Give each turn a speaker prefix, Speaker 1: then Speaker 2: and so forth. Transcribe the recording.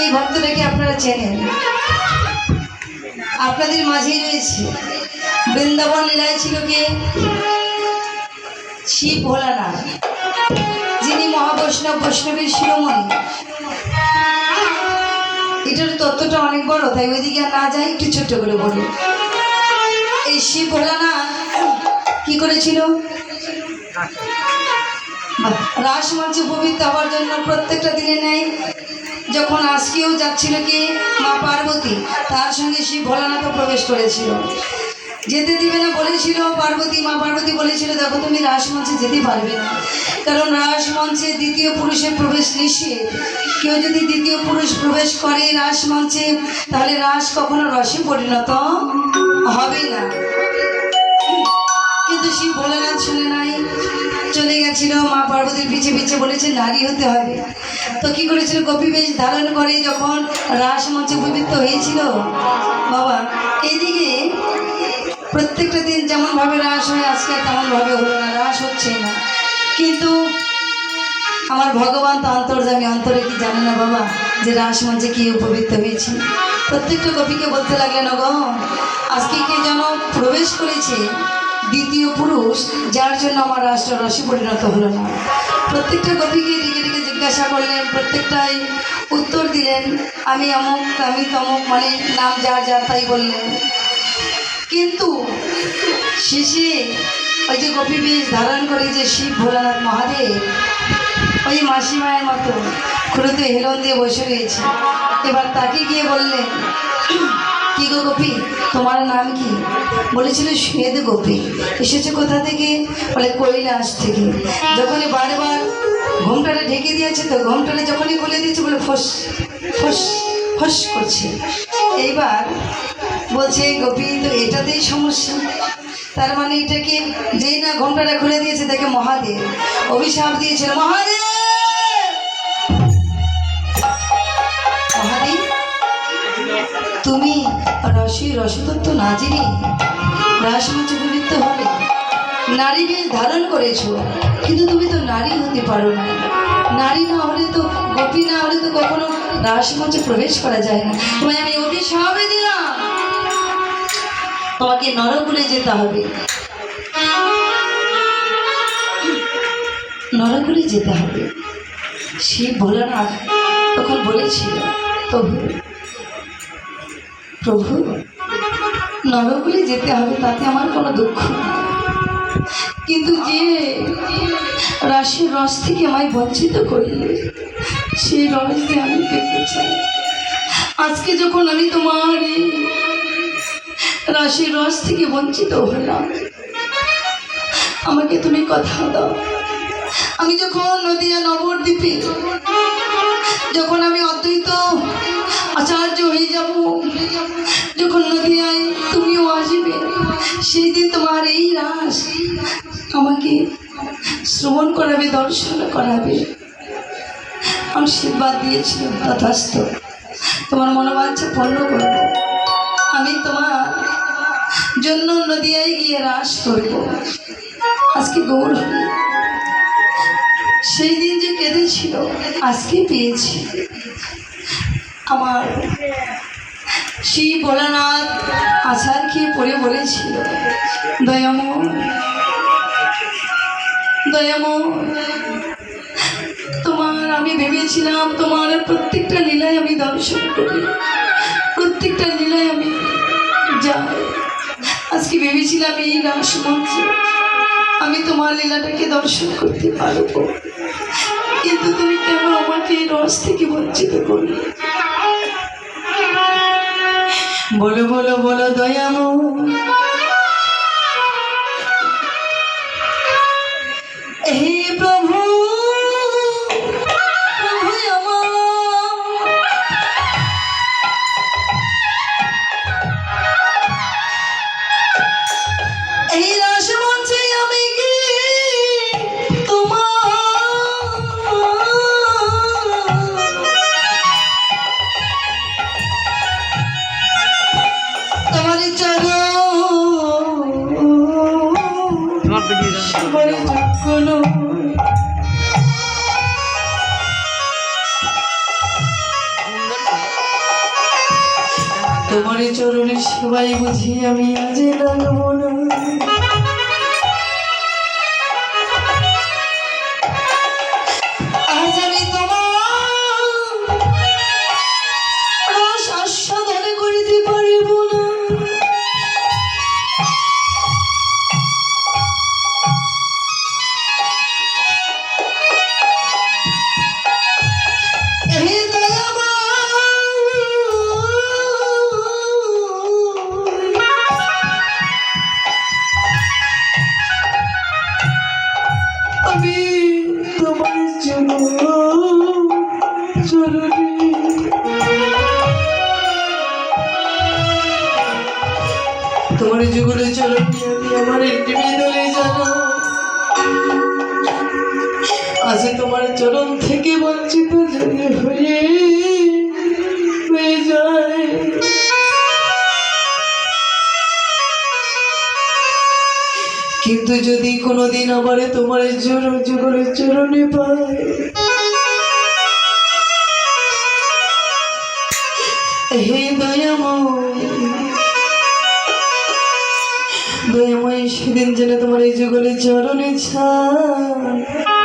Speaker 1: এই ভক্তটাকে আপনারা চেনেন, আপনাদের মাঝেই রয়েছে। বৃন্দাবন লীলায় ছিল কে? শিব ভোলানাথ, যিনি মহাবৈষ্ণব, বৈষ্ণবের শিরোমণি। এটার তত্ত্বটা অনেক বড়, তাই ওইদিকে আর না যাই, একটু ছোট্ট করে বলি। এই শিব ভোলানাথ কি করেছিল? রাস মঞ্চে পবিত্র হওয়ার জন্য প্রত্যেকটা দিনে নেয় যখন আজকেও যাচ্ছিল কি মা পার্বতী, তার সঙ্গে শিব ভোলানাথও প্রবেশ করেছিল। যেতে দিবে না বলেছিল পার্বতী, মা পার্বতী বলেছিল দেখো তুমি রাসমঞ্চে যেতে পারবে না, কারণ রাসমঞ্চে দ্বিতীয় পুরুষের প্রবেশ নিষেধ। কেউ যদি দ্বিতীয় পুরুষ প্রবেশ করে রাসমঞ্চে, তাহলে রাস কখনো রসে পরিণত হবে না। কিন্তু শিব ভোলানাথ শুনে নাই, চলে গেছিল মা পার্বতীর পিছে পিছে, বলেছে নারী হতে হবে। তো কি করেছিল? গোপী বেশ ধারণ করে যখন রাসমঞ্চে পবিত্র হয়েছিল বাবা, এইদিকে প্রত্যেকটা দিন যেমনভাবে রাস হয় আজকে তেমনভাবে হলো না, রাস হচ্ছে না। কিন্তু আমার ভগবান তো অন্তর্যামী, অন্তরে কি জানে না বাবা যে রাস মঞ্চে কি উপবৃত্ত হয়েছে? প্রত্যেকটা গোপীকে বলতে লাগলেন গো, আজকে কে যেন প্রবেশ করেছে দ্বিতীয় পুরুষ, যার জন্য আমার রাষ্ট্র রসে পরিণত হলো না। প্রত্যেকটা গোপীকে ডেকে ডেকে জিজ্ঞাসা করলেন, প্রত্যেকটাই উত্তর দিলেন আমি অমুক, আমি তমুক, মানে নাম যার যার তাই বললেন। কিন্তু শেষে ওই যে গোপী বেশ ধারণ করে যে শিব ভোলানাথ মহাদেব ওই মাসিমায়ের মতো খুঁড়োতে হেলন দিয়ে বসে রয়েছে। এবার তাকে গিয়ে বললেন, কি গো গোপী, তোমার নাম কি? বলেছিল শ্বেত গোপী। এসেছে কোথা থেকে? বলে কৈলাস থেকে। যখনই বারবার ঘোমটাটা ঢেকে দিয়েছে, তো ঘোমটাটা যখনই খুলে দিয়েছে বলে ফস ফস ফস করছে। এইবার বলছে গোপী তো এটাতেই সমস্যা, তার মানে এটাকে যেই না ঘোমটাটা খুলে দিয়েছে তাকে মহাদেব অভিশাপ দিয়েছিল। মহাদেব মহাদেব তুমি রসতত্ত্ব না জেনে রাসমঞ্চে পবিত্র হবে, নারী বেশ ধারণ করেছো, কিন্তু তুমি তো নারী হতে পারো না। নারী না হলে তো, গোপী না হলে তো কখনো রাসমঞ্চে প্রবেশ করা যায় না। তোমায় আমি অভিশাপ দিলাম, তোমাকে নরকুলে যেতে হবে, নরকুলে যেতে হবে। শিব ভোলানাথ তখন বলেছিল, প্রভু নরকুলে যেতে হবে, তাতে আমার কোনো দুঃখ নেই, কিন্তু যে রাশির রস থেকে আমায় বঞ্চিত করলে সেই রস দিয়ে আমি পেতে চাই। আজকে যখন আমি তোমার এই রাশির রস থেকে বঞ্চিত হলাম, আমাকে তুমি কথা দাও, আমি যখন নদিয়া নবদ্বীপে যখন আমি অদ্বৈত আচার্য হয়ে যাব, যখন নদিয়ায় তুমিও আসবে, সেই দিন তোমার এই রাস আমাকে শ্রবণ করাবে, দর্শন করাবে। আশীর্বাদ দিয়েছিল, তথাস্থ, তোমার মনোবাঞ্ছা পূর্ণ করব। আমি তোমার জন্য নদিয়ায় গিয়ে রাস করব। আজকে গৌর সেই দিন যে কেঁদেছিল আজকে পেয়েছি। আমার শিব ভোলানাথ আছাড় খেয়ে পড়ে বলেছিল, দয়াময় দয়াময়, তোমার আমি ভেবেছিলাম তোমার প্রত্যেকটা লীলায় আমি দর্শন করি, প্রত্যেকটা লীলায় আমি যাই। আজকে ভেবেছিলাম এই রাস মঞ্চে আমি তোমার লীলাটাকে দর্শন করতে পারবো, কিন্তু তুমি কেন আমাকে এই রস থেকে বঞ্চিত করলে? বলো বলো বলো দয়াময়, হে প্রভু এই রাসমঞ্চে আমি কি তোমার চরণ তোমার চরণের সেবাই বুঝি আমি আজ লাগবো না। আজ আমি তোমার রস আস্বাদন করিতে পারিব না। আমি তোমার জন্য চরণে তোমার যুগলে চরণ আমি আমার নিবেদনে জানা আজ তোমার চরণ থেকে বঞ্চিত যদি হয়ে যায়। কিন্তু যদি কোনোদিন আবার তোমার যুগলের চরণে পাই, হে দয়াময় সেদিন যেন তোমার এই যুগলের চরণে ছাড়